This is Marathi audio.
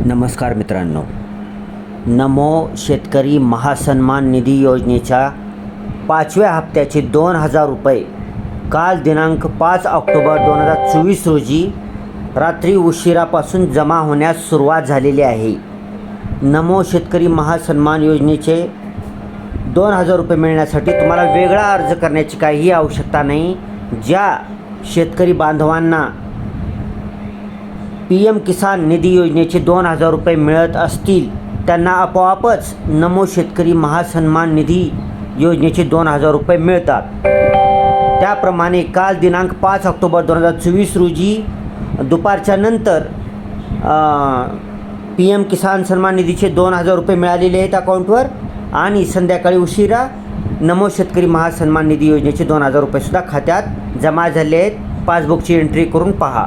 नमस्कार मित्रांनो, नमो शेतकरी महासन्मान निधी योजनेच्या 5व्या हप्त्याचे 2,000 रुपये काल दिनांक 5 ऑक्टोबर 2024 रोजी रात्री उशिरापासून जमा होण्यास सुरुवात झालेली आहे. नमो शेतकरी महासन्मान योजनेचे 2,000 रुपये मिळण्यासाठी तुम्हाला वेगळा अर्ज करण्याची काहीही आवश्यकता नाही. ज्या शेतकरी बांधवांना PM किसान निधी योजनेचे 2,000 रुपये मिळत असतील त्यांना आपोआपच नमो शेतकरी महासन्मान निधी योजनेचे 2,000 रुपये मिळतात. त्याप्रमाणे काल दिनांक 5 ऑक्टोबर 2024 रोजी दुपारच्या नंतर PM किसान सन्मान निधीचे 2,000 रुपये मिळालेले आहेत अकाउंटवर आणि संध्याकाळी उशिरा नमो शेतकरी महासन्मान निधी योजनेचे 2,000 रुपयेसुद्धा खात्यात जमा झाले आहेत. पासबुकची एंट्री करून पहा.